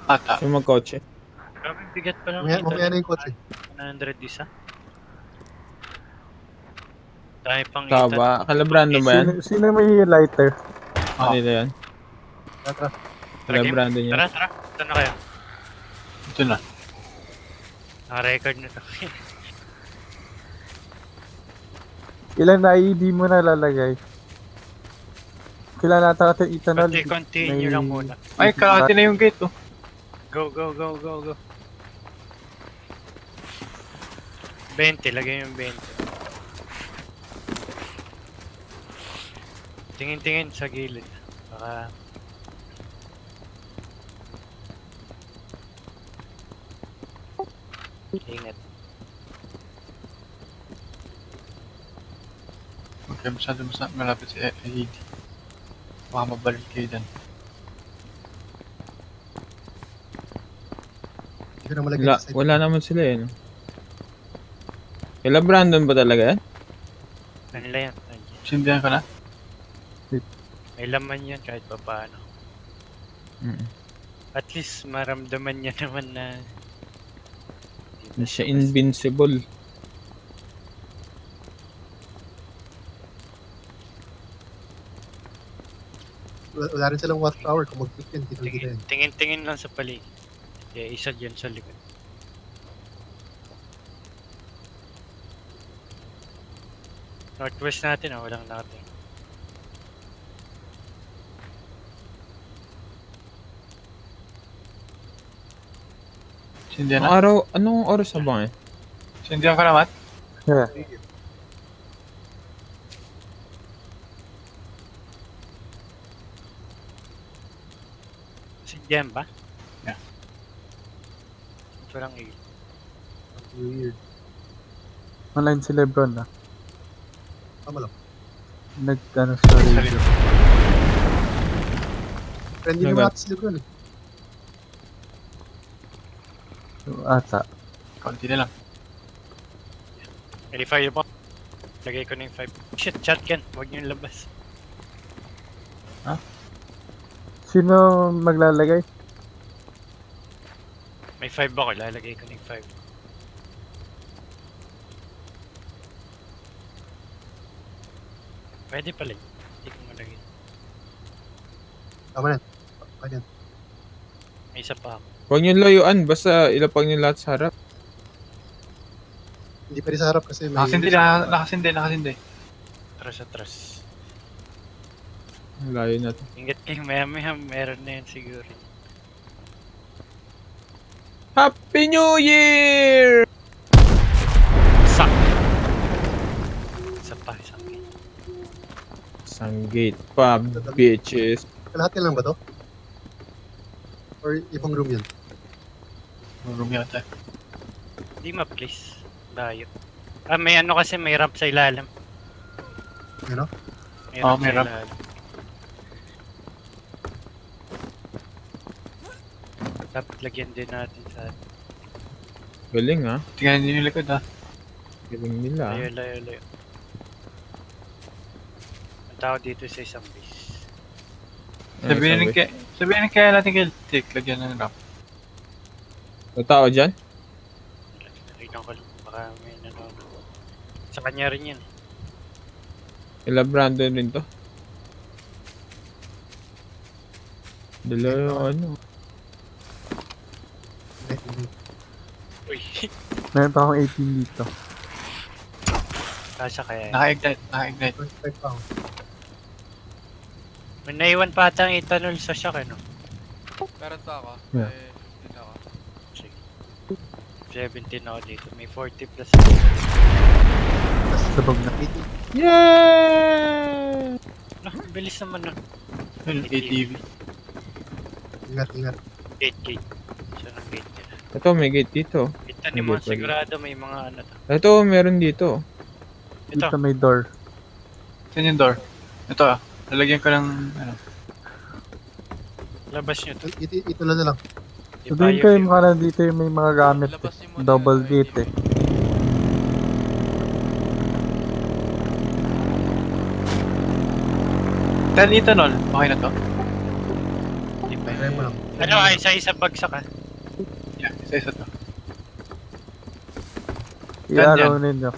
Ata. Yung magkotse. Grabe bigat pa lang Mamaya na yung kotse. 100 isa. Dahil pang Tao itan. ba? Kalabrando ba yan? Sino may lighter? Kanila yan. Tara. Kalabrando niya. Tara. Ito na kayo. Ito na. Naka-record na to. Ilan na ID mo na lalagay? Kailan natin ethanol? Continue lang muna. Ay, kalahati na yung gate, oh. Go. 20, lagay yung 20. Tingin sa gilid. Baka... Ingat. Huwag kayo masyado malapit sa AED. Baka mabalik kayo dyan. Hindi ko na malagay sa side. Wala naman sila eh. No? Kila Brandon ba talaga yan? Kanila yan. Sindihan ka na? May laman yan kahit pa paano. At least maramdaman niya naman na... Hindi siya invincible. Wala rin silang watchtower. Kung mag-pick yan, tigil kita yan. Tingin lang sa paligid. Kaya isa dyan sa likod. Northwest natin walang natin. Sindihan na? Anong oras na ba eh? Sindihan ka na, Matt? Yeah. Si Jem ba? Yeah. Ito lang eh. Weird. Online si Lebron na. Tama lang. Nag-ano sa radio. Friendly naman natin si Lebron eh. Ata. Konti na lang. Verify po. Lagay ko na yung 5. Shit, shotgun. Huwag nyo labas. Sino maglalagay? May 5 ako. Lalagay ko na yung 5. Pwede pala yun. Hindi ko malagay. Tama na. Pwede yan. May isa pa ako. Huwag niyo layuan, basta ilapag niyo lahat sa harap. Hindi pwede sa harap kasi may... Nakasindi. Atras. Layo na to. Ingat kayo maya meron na yan siguro. Happy New Year! Sak! Isang gate. Isang gate pa, bitches. Kalahati lang ba to? Or ibang room yan? Room yata. Hindi ma-place. Layo. May ano kasi may ramp sa ilalim. Ano? May ramp. Dapat lagyan din natin sa Galing ha. Tingnan din yung likod, ha. Galing nila. layo. Ang tao dito sa isang base. Sabihin kaya natin kay Tick, lagyan ng ramp. May tao dyan? Tignan ko lang. Baka may nanonood. Sa kanya rin yan. Kila Brandon rin to. Dala yung ano. Uy. Meron pa akong 18 dito. Kasha kaya yan. Naka-ignite. 25 pounds. May naiwan pa ata ang ethanol sa shock Meron pa ako. Yeah. May 15 ako. Sige. 17 ako dito. May 40 plus. Sabog na. 80. Yeah! No, bilis naman nun. ATV. Ingat. Gate. Siya ng gate nila. Ito, may gate dito. Kita ni May mo, gate pa sigurado may mga ano to. Ito, meron dito. Dito Ito. may door. Saan yung door? Ito, ah. Lalagyan ko ng, ano. Labas nyo to. Ito lang. Sabihin ko yung mga nandito yung may mga gamit. Labas niyo muna Double yung gate ID. eh. Dahil ethanol, okay na to. Hindi pa Try mo lang. Ano, isa-isa bagsak ka. Yeah, isa-isa to. I-araw ninyo.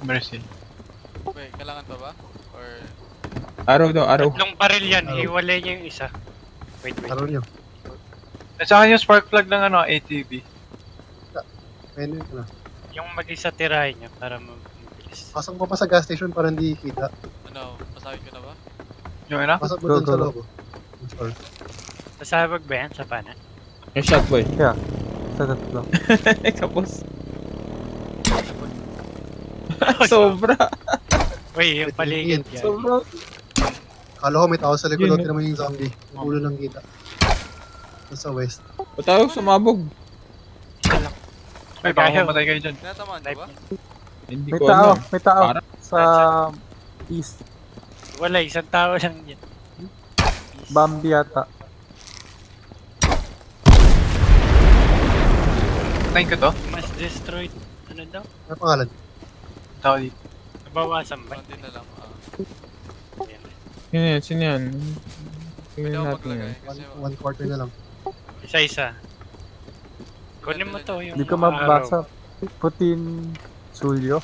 Mercy. Wait, kailangan pa ba? Or... Araw daw, araw. Tatlong baril yan, Araw. hiwalay niyo yung isa. Wait. Araw nyo. At sa akin yung spark plug ng ano, ATV. Ayun yun na. Yung mag-isa tirahin niyo para mabilis. Pasok mo pa sa gas station para hindi kita. Ano, masakit ko na ba? Yung ano? Pasok mo Go, dun sa go, loob. Yung store. Sasabag ba yan sa pana? Yung shotboy. Sa tatlo. Kapos. Sobra. Uy, yung paligid yan. Sobra. Kala ko may tao sa likod. Yun, Yun, naman yung zombie. Yung ulo ng kita. Dun sa west. O tayo sumabog. Isa lang. Ay, baka Ayaw. mamatay kayo dyan. Tinatamaan ko Type ba? niya. Hindi May ko tao, alam. may tao. Para? Sa east. Wala, isang tao lang yan. Bambi yata. Patayin ko to. Mas destroyed. Ano daw? Ano pangalan? Tao dito. Nabawasan ba? Konti na lang. Ayan. Sino yan? Sino yan? Pwede Tingnan ako natin maglagay yan. kasi... One quarter na lang. Isa-isa. Kunin mo to yung Hindi ko mga mabasa. araw. Putin Sulyo.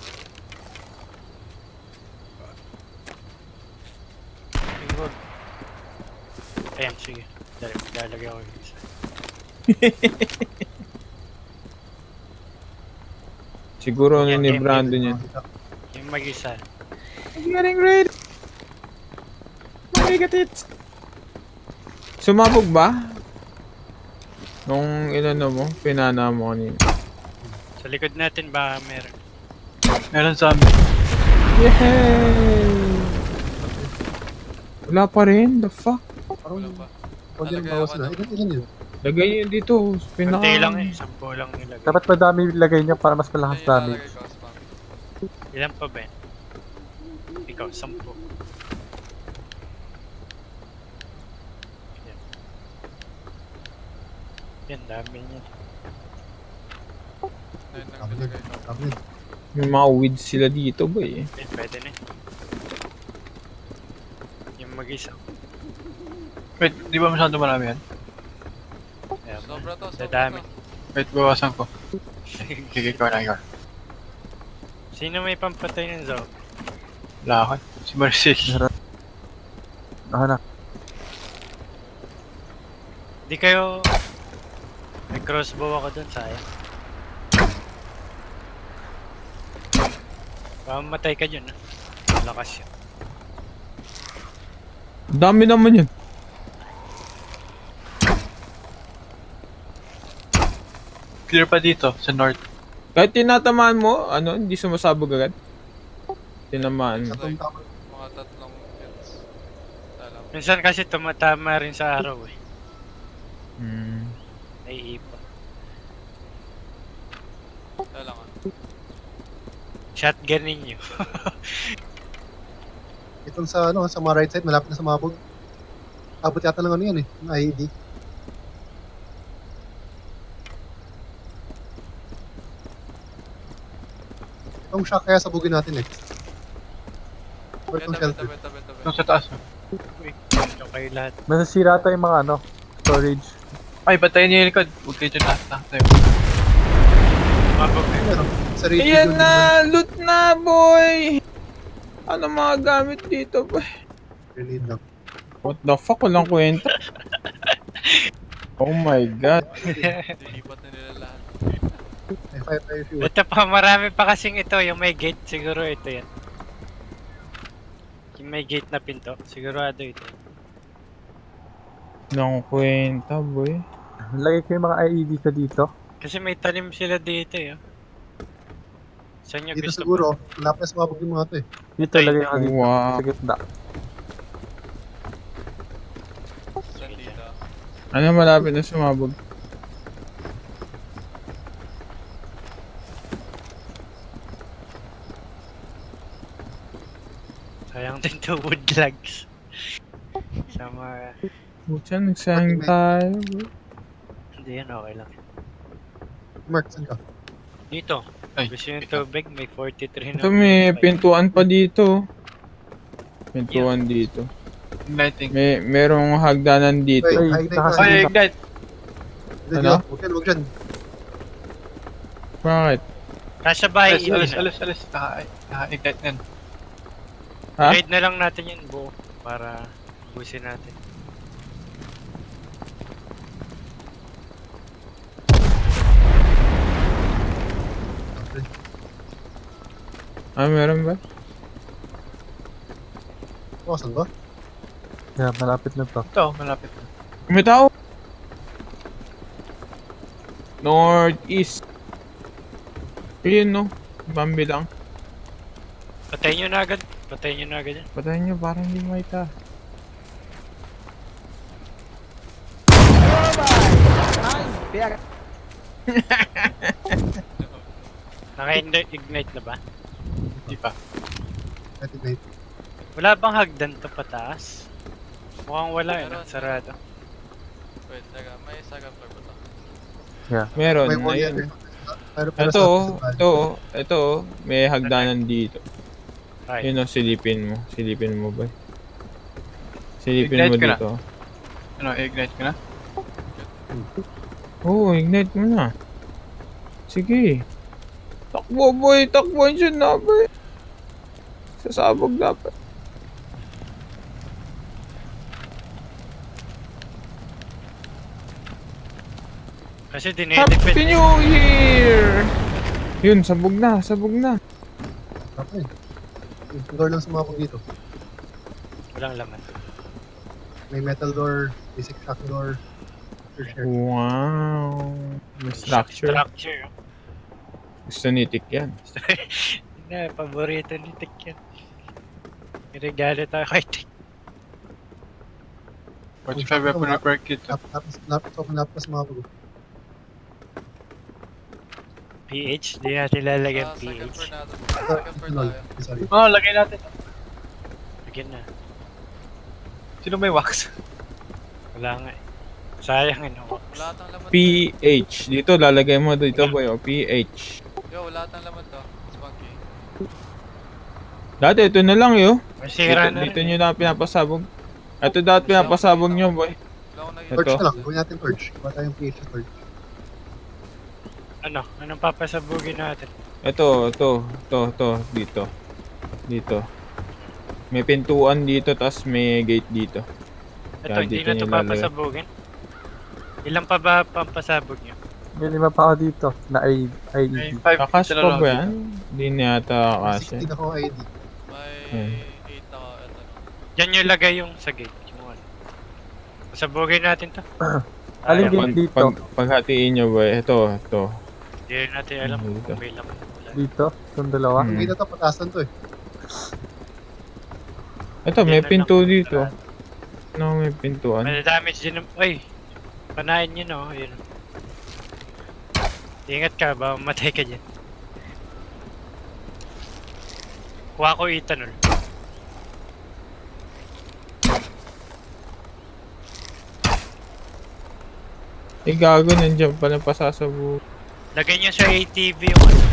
Ayun. Ayan, sige. Lalagay ako yung isa. Siguro ano Yan, ni yan, Brandon yan. Yung mag-isa. I'm getting ready. Make it. Sumabog ba? Nung inano mo, pinana mo kanina. Sa likod natin baka meron. Meron zombie. Yay! Wala pa rin, the fuck? Parang Wala pa. huwag yung Talagay bawas ako na. ng- Ilan yun? Lagay yun dito. Pinaka... Kunti lang eh. 10 lang nilagay. Dapat madami ilagay nyo para mas malakas Ayun, damage. ilalagay ko, spam. Ilan pa ba yan? Ikaw, 10. Yan. Yan, dami niya. Ayun, Dami nilagay ko. Dami. May mga weeds sila dito ba eh. Yan, pwede na. Yung mag-isa. Wait, di ba masyado marami yan? Ayan, Sobra to, sobra dadami. to. Wait, bawasan ko. Sige, ikaw na, ikaw. Sino may pampatay ng zombie? Wala ako. Si Marcel. Ako na. Di kayo... May crossbow ako dun, sayang. Mamatay ka dyan, ah. Lakas yun. Dami naman yun. Clear pa dito, sa north. Kahit tinatamaan mo, ano, hindi sumasabog agad. Tinamaan mo. Tatlong tama. Mga 3 hits. Alam. Minsan kasi tumatama rin sa araw eh. Hmm. Naiipon. Lang ah. Shotgun ninyo. Itong sa ano, sa mga right side, malapit na sa mabog. Abot yata ng ano yan eh, ng IED. Itong shock kaya sabugin natin eh. Or itong Tabi, shelter. tabi, tabi, tabi. Yung sa taas. oh. Uy, yung kayo lahat. Masasira tayo yung mga ano, storage. Ay, patayin niyo yung likod. Huwag kayo dyan lahat. Tayo. Mabog eh. Ano, sa radio Ayan yun, na! Loot na, boy! Ano mga gamit dito, boy? Grenade lang. What the fuck? Walang kwenta. Oh my god. Dilipat na nila lahat. May fire tayo if you want. Ito pa, marami pa kasing ito. Yung may gate, siguro ito yan. Yung may gate na pinto, sigurado ito. Walang kwenta, boy. Lagay ko yung mga IED ko dito. Kasi may tanim sila dito eh. Saan nyo Dito gusto siguro, malapit na sa mabog yung mga to eh. Dito, Ay, lagay ko dito. Wow. Sa gitna. Saan dito? Ano malapit na sumabog? Sayang din to wood logs. Sa mga... Pucha, nagsayang tayo, boy. Hindi yan, okay lang. Mark, saan ka? Dito, Ay, gusto yung tubig, may 43 na. Ito may pintuan pa dito. Pintuan dito. Igniting. Merong hagdanan dito. Wait, Ay, ignite nakasi- na. Ay, ignite! Hindi, Ano? Huwag dyan. Bakit? Nasa bahay Alis, yun. alis, alis, alis. Naka-ignite na yun. Ha? Raid na lang natin yun buo para busin natin. Meron ba? Oh, saan ba? Yeah, malapit na to. Ito, malapit na. May tao! Northeast. Ayun no. Bambi lang. Patayin nyo na agad. Patayin nyo na agad yan. Patayin nyo, parang hindi makita. Naka-ignite na ba? Hindi pa. Ignite. Wala bang hagdan to pataas? Mukhang wala eh. Meron. Sarado. Wait, teka. May second floor ba to? Meron. May wall yan. Ayun. Pero Ito, may hagdanan dito. Ay. Yun o, silipin mo. Silipin mo ba? Silipin Ignite mo ka na. dito. Ano, ignite ka na? Oo, ignite mo na. Sige. Takbo boy, takbo dyan na boy. Sasabog dapat. Kasi Happy dinedefend. New Year! Yun, sabog na, sabog na. Okay. Yung door lang sumabog dito. Walang laman. May metal door, basic shock door. For sure. Wow. May structure. Structure. oh. Gusto ni Tik yan. Na, paborito ni Tik yan. Regalo tayo kay Tik. 45 weapon repair kit. Lapis sumabog. PH? Di natin lalagyan Sa second PH. floor natin. Second floor tayo. Sorry. Oh, lagay natin. Lagyan na. Sino may wax? Wala nga eh. Sayang ano. Wala tang laman to. PH. Dito, lalagay mo dito boy. O, PH. Yo, wala tang laman to. Spunky. Dati, ito na lang yo. Masira na Dito rin. nyo na pinapasabog. Ito dati pinapasabog nyo boy. Wala akong nakikita. Torch Ito. na lang. Gawin natin torch. Kuha tayong PH na torch. Ano? Anong papasabugin natin? Ito, dito. Dito. May pintuan dito, tas may gate dito. Ito, hindi dito na ito niyo lalagay. papasabugin. Ilan pa ba pampasabog nyo? May lima pa ako dito na May IED. 5 Kakas pa ba yan? Hindi na yata kasi. 16 ako ID. May 8 ako. Ito. Diyan nyo lagay yung sa gate. Yung ano. Pasabugin natin to. Aling Ayaw. gate dito? Paghatiin nyo ba? Ito. Hindi rin natin alam Dito. kung may laman. Wala. Dito? Itong dalawa? Hmm. Hindi na to, patasan to eh. Ito, may Yan na pinto lang. dito. Ano, may pintuan. May damage din. Ay! Panahin nyo no. Ayun. Ingat ka ba? Matay ka dyan. Kuha ko ethanol. Eh, gago, nandiyan pala pasasabog. Lagay nyo sa ATV yung ano.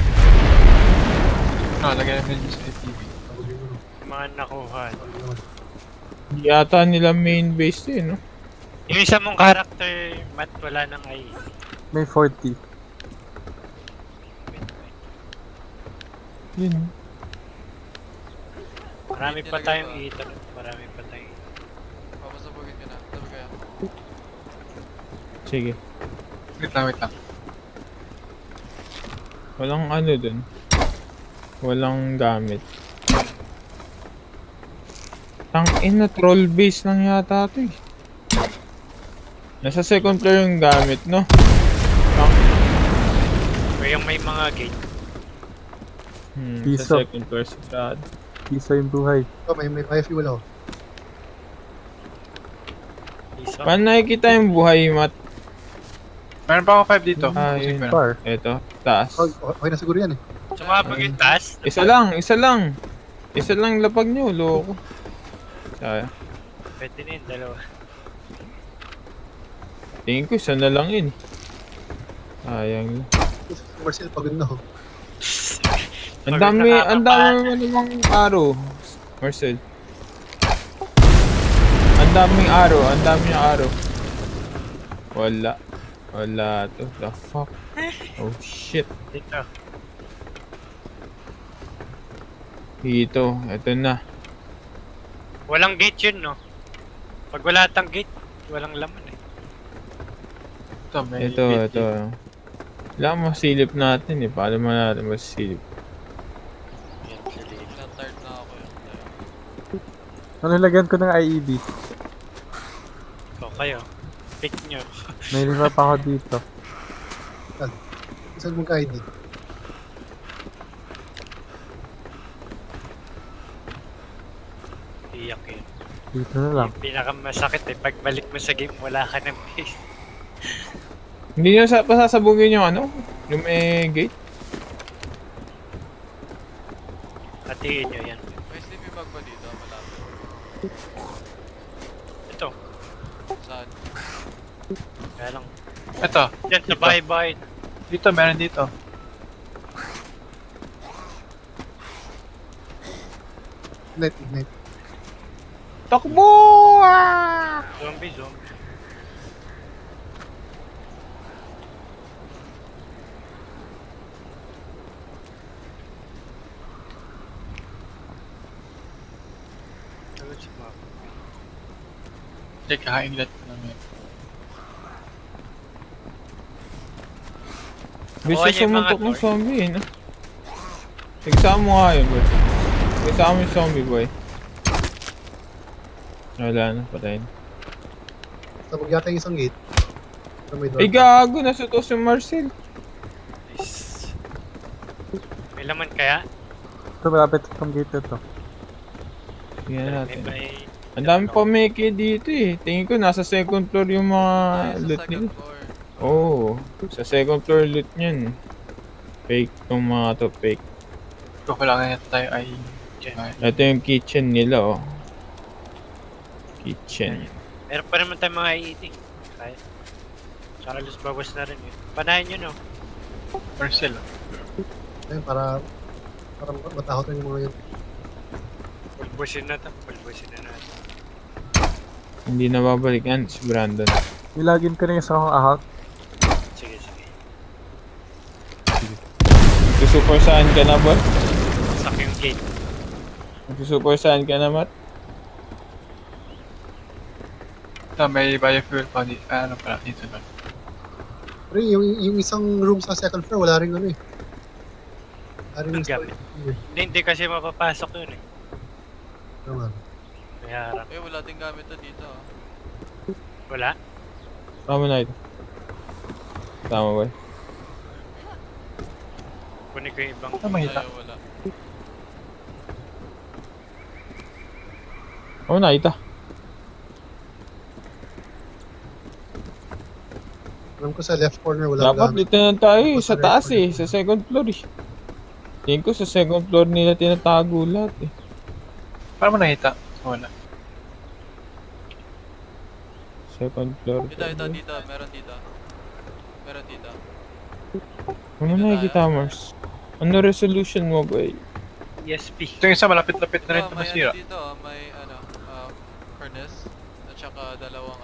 Ah, lagay natin yung sa TV. Yung mga nakuha. Hindi yata nila main base eh, no? Yung isa mong character, Matt, wala nang ay. May 40. Yun. Marami pa tayong ethanol. Marami pa tayong Papasabugin ka na. Tabi kaya. Sige. Wait lang. Walang ano dun. Walang gamit. Tangina, troll base lang yata ito eh. Nasa second floor yung gamit, no? o yung may mga gate. Sa Piso. second floor sigurado. Piso yung buhay. Oh, may fuel ako. Iso. Paano nakikita yung buhay, Matt? Meron pa ako 5 dito. Ah, Music yun. meron. Far. Eto, taas. Okay na siguro yan eh. Sumabog yung taas. Isa lang. Isa lang lapag nyo, loko. Sayang. Pwede na yun, dalawa. Tingin ko isa na lang yun. Sayang. Marcel, pagod na oh. Ang Pagod dami na mo namang araw. Marcel. Ang daming arrow, ang daming arrow. Wala. Wala to. The fuck? Oh shit. Dito. Dito, ito na. Walang gate yun, no? Pag wala tang gate, walang laman eh. Ito, may Ito, bit ito. dito. Wala masilip natin eh. Paano mo natin masilip? Na-tired na ako yun. Nalagyan ko ng IED. So, kayo. Pick nyo. May 5 pa ako dito. Isang mong ka-ID. Iyak yun. Dito na lang. Yung pinakamasakit eh. Pagbalik mo sa game, wala ka ng base. Hindi nyo pasasabugin yung ano? Yung may gate? Hatiin nyo yan. May sleeping bag ba dito? Malapit. Ito. Saan? Kaya lang. Ito, Diyan sa bye-bye. dito, meron dito. Ignite. Takbo! Ah! Zombie. Tulad sa map. Hindi, kakainglat ko lang yun. Bisa Nakuha niyo yung sumuntok mga ng door? zombie eh, no? Exam mo nga yun, boy. Exam mo yung zombie, boy. Wala na, patayin. Sabog yata yung isang gate. Pero may door. Ay, gago! Nasa to si Marcel. Nice. May laman kaya? Ito, malapit itong gate ito. Tingnan May natin. may... Ang dami pa meke dito eh. Tingin ko nasa second floor yung mga Ay, sa loot second nila. floor. Oo. Sa second floor loot niyan. Fake tong mga to, fake. Ito ko lang ngayon tayo ay... Ito yung kitchen nila, oh. Kitchen. Meron pa naman tayong mga eating. Kaya. Tsaka los bawas na rin yun. Panahin nyo, no? Marcel. Ayun, para matakot rin yung mga yun. Pulbusin na to. Pulbusin na natin. Hindi na babalik yan, si Brandon. Ilagin ko na yung isang ahak. Sige. Nagsusuper saan ka na, boy? Sak yung gate. Nagsusuper saan ka na, Matt? Ito, may biofuel pa dito. Ano pala, dito na. Pero yung isang room sa second floor, wala rin ano eh. Wala rin Ang yung gamit. Hindi kasi mapapasok yun eh. Naman. May harap. Eh, wala ting gamit to dito. Ah. Wala? Tama na ito. Tama, boy. Kunin ko yung ibang... Ito, mahita. Ayaw, wala. Oo, nakita. Alam ko sa left corner, wala Dapat gamit. dito na tayo eh, Dapat sa sa taas record. eh, sa second floor eh. Tingin ko sa second floor nila tinatago lahat eh. Paano mo nakita? Wala. Second floor. Dito. Meron dito. Meron dito. Ano nakikita, Mars? Ano resolution mo, boy? ESP. Ito yung isa, malapit-lapit na rin ito may masira. ano dito, may furnace. At saka dalawang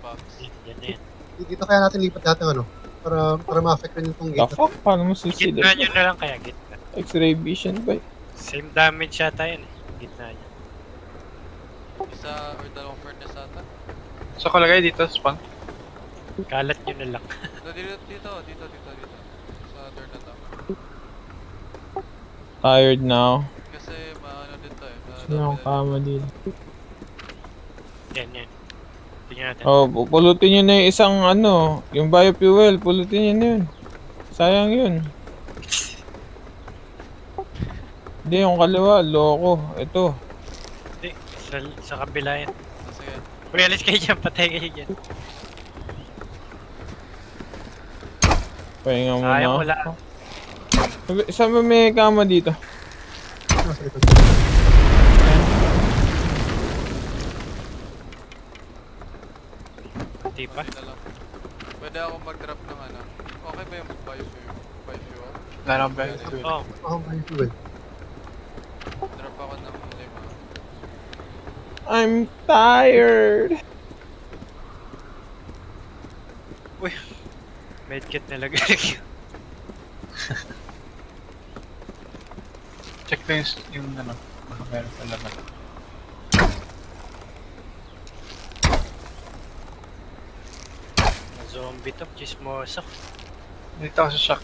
box. Yan na yan. Dito kaya natin lipat lahat ng ano. Para ma-affect rin itong The gate. fuck? Paano mo Gitna susilip? nyo na lang kaya, gitna. X-ray vision, boy. Same damage yata yun eh. Gitna nyo. Isa or dalawang furnace ata. So, kalagay dito, spawn. Kalat nyo na lang. Dito. Sa door na to. Tired now. Kasi maano dito eh. Sino ang kama din? Yan. Tingnan natin. Oh, pulutin nyo na yung isang ano, yung biofuel, pulutin nyo na yun. Sayang yun. Hindi, yung kaliwa, loko. Ito. Hindi, sa kabila yan. Sige. Uy, alis kayo dyan. Patay kayo dyan. Pahinga mo Sayang, na. wala. Saan ba may kama dito? Nasa likod. Di pa. Konti na lang. Pwede ako mag-drop ng ano. Okay ba yung biofuel? Wala nang biofuel. Oh, Oh, may fuel. Drop ako ng 5. I'm tired. Medkit na lagay. Check ko yung ano. Baka meron pa laman. Zombie to, chismoso. Dito ako sa shock.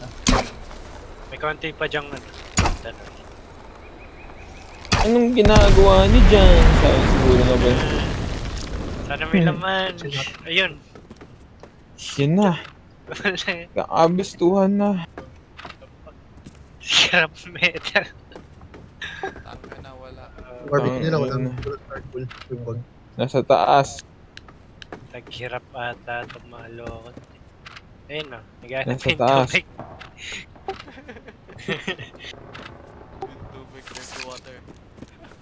May konti pa dyang ano. Tanong. Anong ginagawa niyo dyan? Sabi siguro na ba? Sana may laman. Ayun. Yun na. Wala eh. Kakabistuhan na. Scrap metal. Tangka na wala. Barbecue nila, Tangina. walang charcoal. Yung bag. Nasa taas. Naghirap ata itong mga lokot. Ayun o, naghanap Nasa yung taas. tubig. Yung tubig, drink the water.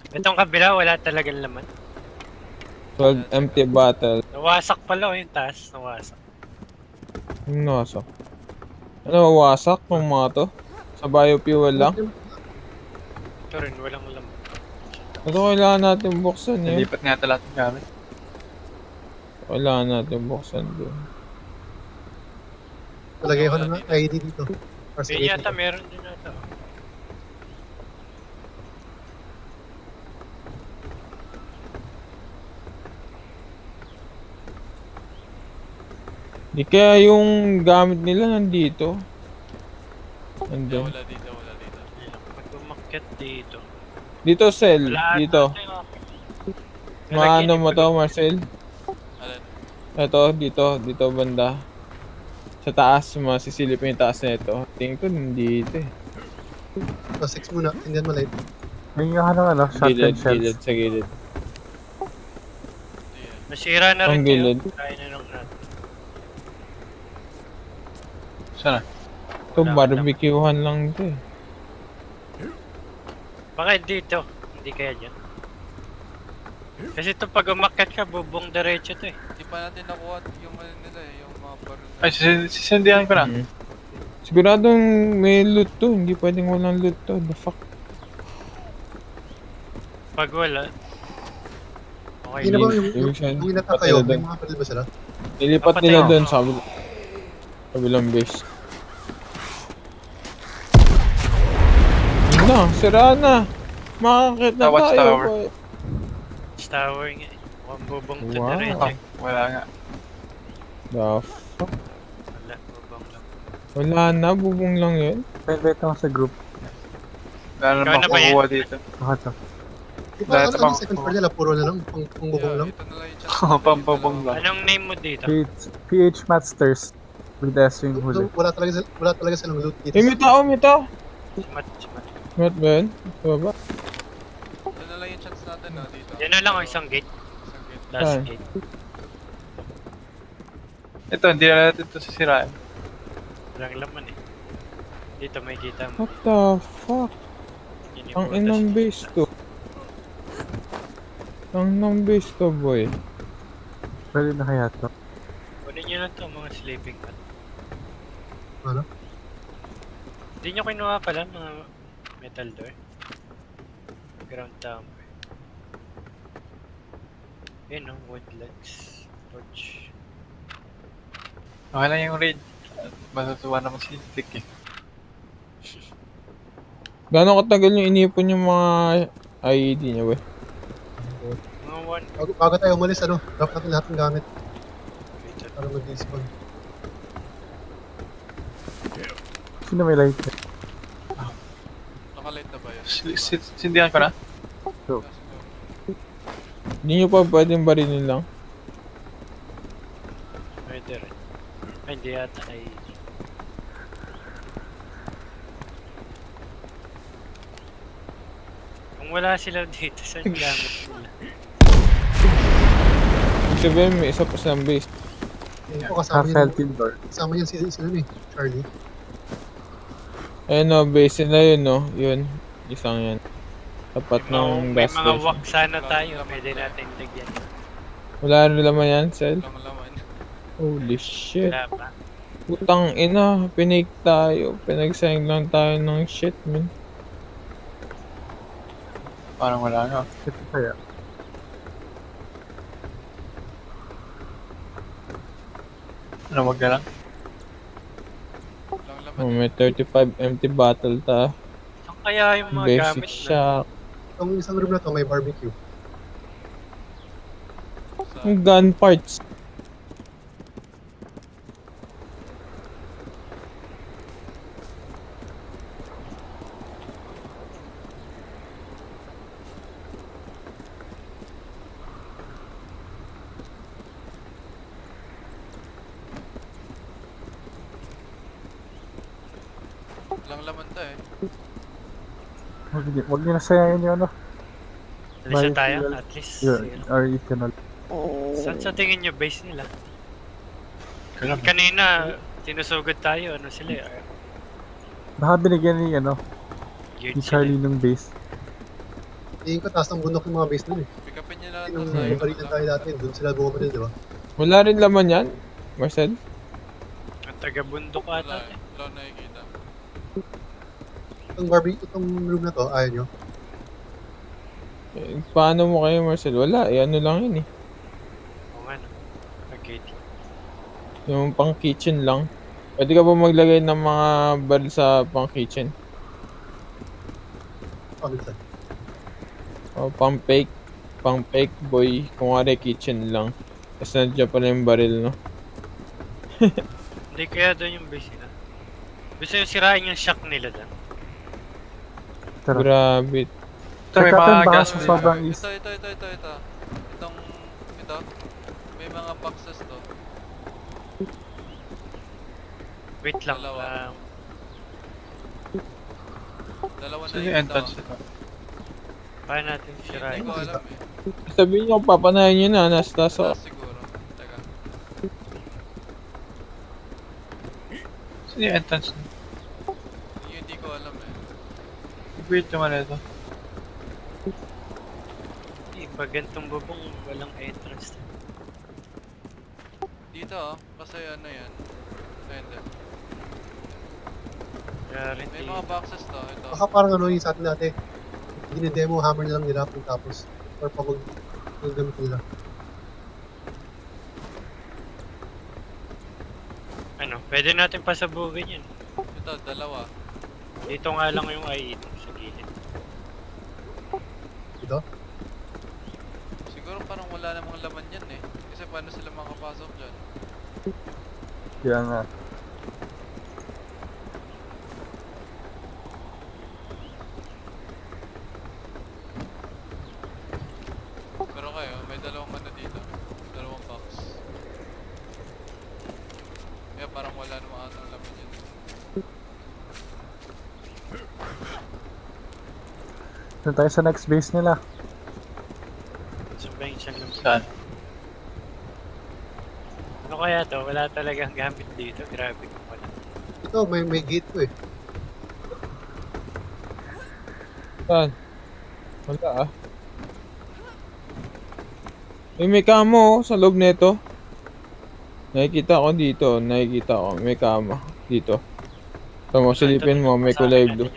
Itong kabila, wala talagang laman. 12 empty bottle. Nawasak pala o yung taas, nawasak. Yung nasa. Ano, wasak ng mga to? Sa biofuel lang? Ito rin, walang laman. Ito kailangan natin buksan yun. Nalipat nga ito lahat ng gamit. Kailangan natin buksan doon. Talagay ko na ng ID dito. Para sa Kaya yata meron din ata. Di kaya yung gamit nila nandito. Hindi, Nandun. wala dito, wala dito. Pag umakyat dito. Dito, Cell. Wala Dito. Maano mo to, Marcel? Alin? Ito, dito. Dito banda. Sa taas, masisilip yung taas na ito. Tingin ko nandito eh. So, 6 muna. Hindi yan maliit. Yung ano, shotgun Gilid, shells. gilid, sa gilid. Ito yan. Nasira na Ang rin gilid. yun. Kaya na nung natin. Sana. Ito, barbecuehan lang ito eh. Baka dito. Hindi kaya dyan. Kasi ito pag umakyat ka, bubong diretso to eh. Hindi pa natin nakuha yung ano nila eh, yung mga baril. Ay, sisindihan ko na. Siguradong may loot to. Hindi pwedeng walang loot to. The fuck? Pag wala. Okay. Hindi na ba yung Ibig sabihin, yung inata patay kayo? na May doon. mga kapatid ba sila? Nilipat Kapatay nila ako. doon sa kabilang base. Yun na, sira na. Makakakit na Watch tayo. tower. boy. Tower nga eh. Mukhang bubong to Wow. diretso. Ah, wala nga. The fuck? Wala, bubong lang. Wala na, bubong lang yun. Invite ako sa group. Wala Ikaw na namang ba yan? kukuha dito. Baka to. Di ba Dahil ano, sa ano second floor nila? Puro na lang? Pang bubong lang? Ito na lang yung chance. Pampabong lang. Anong name mo dito? PH Masters. With the S yung huli. Wala talaga silang loot dito. Eh, may tao, may tao. Simat, simat. Mat ba yun? Baba? Ito na lang yung chance natin na dito. Yan na lang ang isang gate. Isang gate. Last Saan? gate. Ito, hindi na natin ito sisirain. Walang laman eh. Dito may kita mo. What the fuck? Yun yung Ang butas inang niya. base to. Ang inang base to, boy. Pwede na kaya to. Kunin nyo na to mga sleeping mat. Ano? Hindi nyo kinuha pala mga metal door. Ground tamper. Yun o, wood legs. Torch. Okay lang yung raid. Matutuwa naman si Tick eh. Gano'ng katagal yung inipon yung mga IED niya, boy? Mga one. Bago tayo umalis, ano? Drop natin lahat ng gamit Dito. para mag-despawn. Sino may light? Nakalight na ba yun? Sindihan ko na? Let's go. Hindi nyo pa pwedeng barinin lang. Pwede rin. Ay, hindi yata ay... Kung wala sila dito, saan yung gamit nila? Ibig sabihin, may isa pa silang base. Ayun po, kasama Castle yun. Team Door. Kasama yun si ano eh, Charlie. Ayun o, base nila yun, no? Yun. Isang yan. Tapat ng May gas mga station. wak sana tayo, pwede natin lagyan. Wala rin naman yan, Sel. Walang laman. Holy shit. Wala pa. Putang ina, pinake tayo. Pinagsayang lang tayo ng shit, man. Parang wala nga. Ito kaya. Ano, wag na lang. Walang laman. Oh, may 35 empty bottle ta. Saan kaya yung mga Basic gamit na? shock. Itong isang room na to may barbecue. Sa, Gun parts. walang laman to eh. Wag niyo na sayangin yung ano. Alisa May tayo, fuel. at least. Or ethanol. Saan sa tingin nyo base nila? Kailan? Kanina, sinusugod tayo. Ano sila eh? Baka binigyan ni ano, Geared ni sila. Charlie ng base. Tingin ko taas ng bundok yung mga base nun eh. Pick upin nyo na lang to Nung sa iyo. balikan tayo dati, doon sila bumabaril, di ba? Wala rin laman yan, Marcel. Ang taga-bundok Wala ata. eh. Wala akong nakikita. Itong room na to, ayaw nyo. Eh, paano mo kayo, Marcel? Wala, eh ano lang yun eh. Oo nga no. Nag-gate. Yung pang kitchen lang. Pwede ka ba maglagay ng mga baril sa pang kitchen? Paminsan. O pang fake boy. Kung wari kitchen lang. Tapos nandiyan pala yung baril, no? Hindi kaya doon yung base nila. Gusto yung sirain yung shock nila doon. Tara. Grabe. Ito, may Check natin mga baka gas sa mo sobrang dito. east. Ito. Ito. May mga boxes to. Wait lang. Dalawa. Dalawa na Saan yung yung entrance ito. nito? Kaya natin Hindi sirain. ko alam eh. Sabihin nyo kung papanayin nyo na. Nasa taas ako. Taas siguro. Teka. Saan yung entrance nito? Hindi ko alam eh. Wait naman ito. Hindi, pag gantong bubong, walang entrance. Dito kasi ano yan. Ayun din. Kaya rin May mga boxes to. Ito. Baka parang ano yung sa atin dati. Dinidemo, hammer na lang nila tapos or pag gamit nila. ano, pwede natin pasabugin yun. Ito, dalawa. Dito nga lang yung IE sa gilid. Ito? Siguro parang wala namang laman yan eh. Kasi paano sila makapasok dyan? Kaya nga. Pero kayo, may dalawang ano dito. Dalawang box. Kaya parang wala namang atang laman yan. Doon tayo sa next base nila. So ba yung isang Saan? Ano kaya to? Wala talagang gamit dito. Grabe kung wala. Ito, may gate to eh. Saan? Wala ah. May kamo oh, sa loob nito. Nakikita ko dito. May kama dito. Tama, silipin mo. May kulay blue.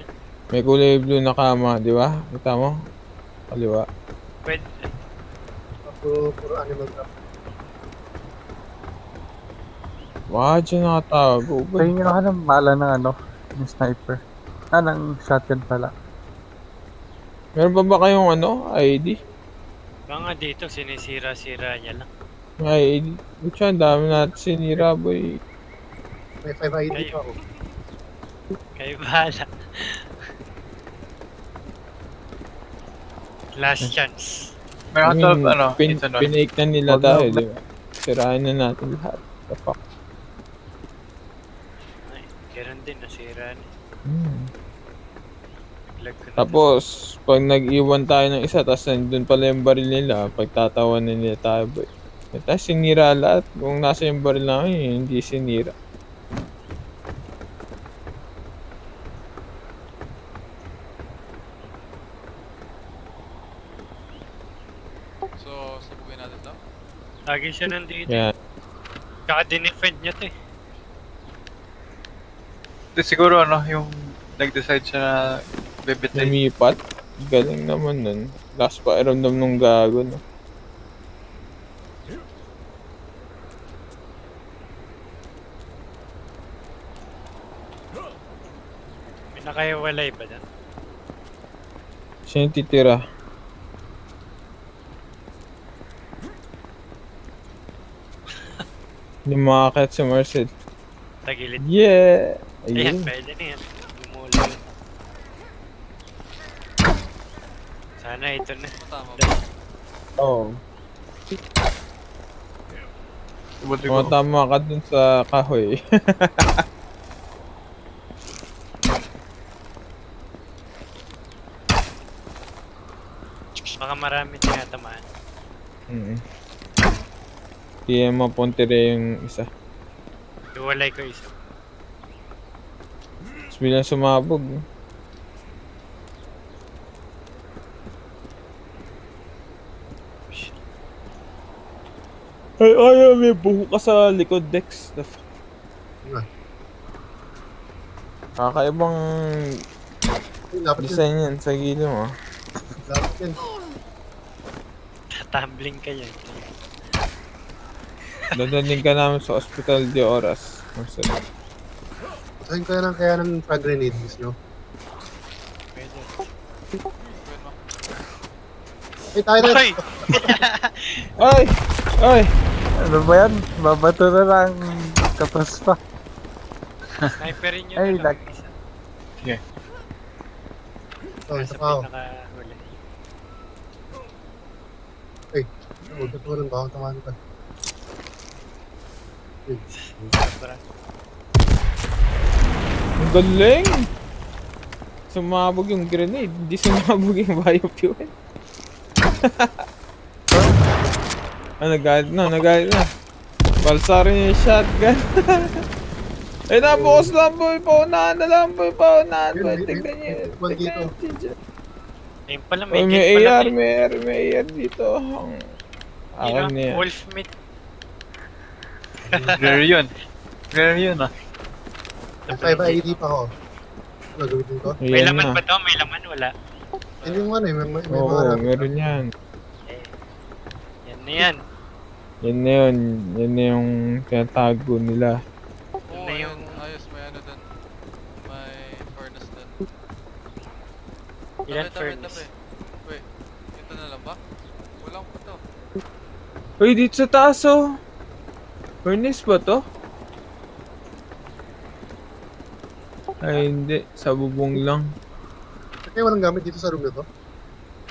May kulay blue na kama, di ba? Kita mo? Kaliwa. Pwede. Puro animal trap. Wow, dyan nakatago. Tingin ako ng mala ng ano, ng sniper. Ng shotgun pala. Meron pa ba kayong ano? ID? Baka dito, sinisira-sira niya lang. May ID. Butya, ang dami natin sinira, boy. May 5 ID Ayun. pa ako. Kayo bahala. Last chance. Meron 12, ano, ethanol. Pinake na nila Wag na, tayo, wag di ba? Sirain na natin lahat. The fuck? Ay, ganun din, nasira na. Lag ko na. Tapos, pag nag-iwan tayo ng isa, tapos nandun pala yung baril nila, pagtatawanan nila tayo, boy. Tapos sinira lahat. Kung nasa yung baril namin, hindi sinira. So, sabugin natin to. Lagi siya nandito. Yan. Kaka dinefend niya to eh. Ito siguro, ano, yung nag-decide siya na bebetray. Lumipat. Galing naman nun. Last pa iramdam nung gago, no? May nakahiwalay ba dyan? Siya yung titira. Hindi makakit si Marcel. Sa gilid. Yeah! Ayan, Ayun. pwede na yan. Gumulo yun. Sana ito na. Tama ba? Oo. Buti ko. Tama ka dun sa kahoy. Baka marami tinatamaan. Kaya mapuntere yung isa. Iwalay ko isa. Tapos bilang sumabog. Ay, may buho ka sa likod, Dex. The fuck? Nga. Kakaibang Ay, dapat yun. design yan sa gilid mo. Dapat yun. Tumbling ka yan. Dadaling ka namin sa Hospital de Oras. Marcel. Sahin ko yan ang kaya ng frag grenade, no? Pwede. Gawin mo. Ay, tayo na! Hoy! Ay! Ay! Ano ba yan? Babato na lang. Kapos pa. Sniperin nyo Ay, na lang. lag. Isa. Oh, Nasa isa pa ako. pinakahuli. Huwag ka ng bawang tamaan ka. Sobra. Ang galing! Sumabog yung grenade, hindi sumabog yung biofuel. Nagalit na. Balsarin niya yung shotgun. Ay, nabukas lamboy pa, unahan na lamboy pa, unahan pa. Tignan niyo. One dito. Ayun pala, May may gate pala. may AR dito. Akin Yun, niya. wolf meat. Rare yun. Rare yun ah. May 5 ID pa ako. Ano, gamitin ko? May Ayan laman na. ba to? May laman? Wala. Hindi yung ano eh, may mga Oo, rabbit. meron yan. Eh, yan na yan. Yan na yun. Yan na yung tinatago nila. Oo, na ayun. yung- Ayos, may ano dun. May furnace dun. Ilan Tabi, furnace? tabi. Wait, ito na lang ba? Walang pa to. Uy, dito sa taas oh. Furnace ba to? Ay, hindi. Sa bubong lang. Kaya walang gamit dito sa room na to.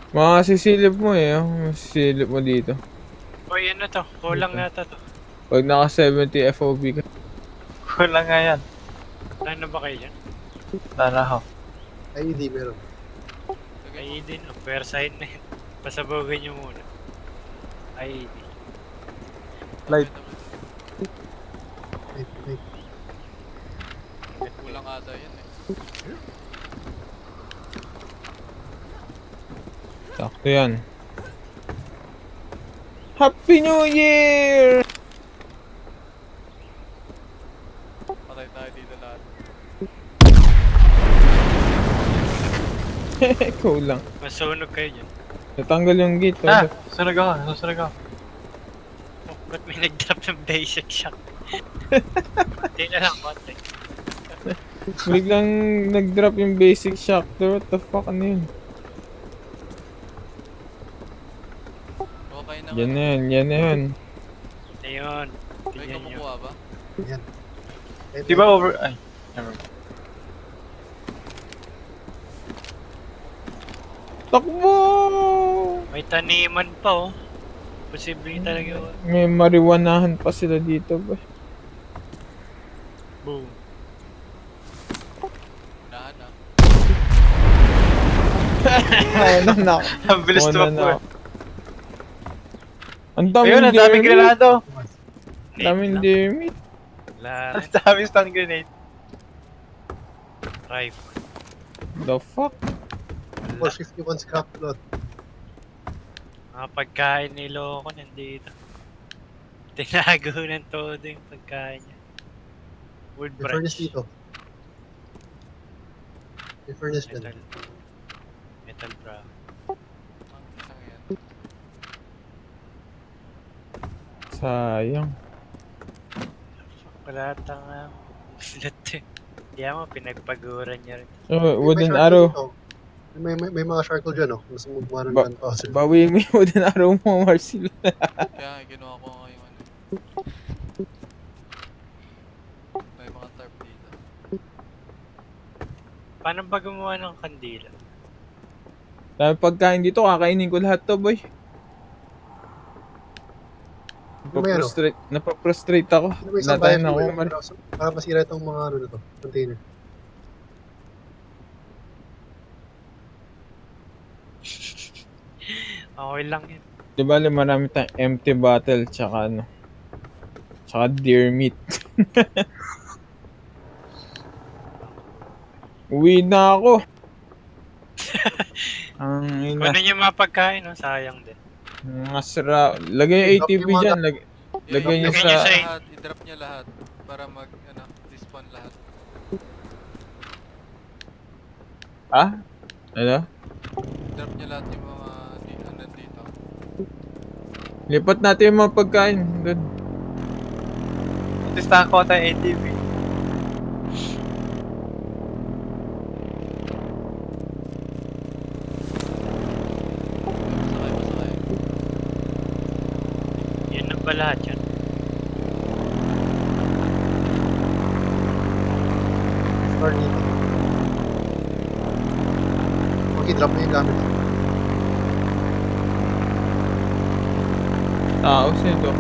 Makasisilip mo eh. Oh. Masisilip mo dito. Uy, ano to? Kulang nata to. Pag naka 70 FOB ka. Kulang nga yan. Ano ba kayo dyan? Tara ako. ID meron. ID din. Pwersahin na yun. Pasabugan nyo muna. ID. Light. Wait. Kulang ata yan eh. Sakto yan. Happy New Year! Patay tayo dito lahat. Kulang. Masunog kayo dyan. Natanggal yung gate. Ah! Oh. Susunod ako. Susunod ako. Oh, ba't may nag-drop ng basic shock? Hindi na lang, konti. Biglang nag-drop yung basic shock. What the fuck? Ano yun? Okay na Yan na yun. Ayun. May Tingnan nyo. kumukuha ba? Yan. Di ba over... Ay. Never mind. Takbo! May taniman pa oh. Posible talaga. May mariwanahan pa sila dito ba? Boom. Unahan ah. Ano na? Ang bilis tumakbo eh. Ang daming Ayun, ang daming granado. Ang daming deer meat. Wala Ang daming stun grenade. rifle. The fuck? 451 scrap lot. Mga pagkain ni Loco nandito. Tinago ng todo yung pagkain niya. Wood May furnace branch. dito. May furnace Metal. dyan. Metal bra. Ang isang yan. Sayang. Wala tanga. Slot eh. Hindi mo, pinagpaguran niya rin. Wooden circle arrow. dito. May mga circle dyan, oh. Gusto mo gumawa ng Ba- 1,000. Bawiin mo yung wooden arrow mo, Marcel. Kaya ginawa ko ngayon ano. May mga tarp dito. Paano ba gumawa ng kandila? Dahil pagkain dito, kakainin ko lahat to, boy. Napaprostrate ako. Ano may Wala isang tayong biofuel, nakuha. para masira itong mga ano na to, container. Okay lang yun. Di ba, marami tayong empty bottle, tsaka ano. Tsaka deer meat. Uwi na ako. Ang ina. Kunin yung mga pagkain, no? Sayang din. Masarap. Lagay ATV dyan. Lagay niyo Lagay niyo sa... sa- I-drop niya lahat para mag ano, respawn lahat. Ah? Ano? I-drop niya lahat yung mga nandito. Lipat natin yung mga pagkain. Doon. Tistahan ko tayo ATV. Masakay. Yun na ba lahat yun? Store dito. Okay, drop na yung gamit. Taos nito.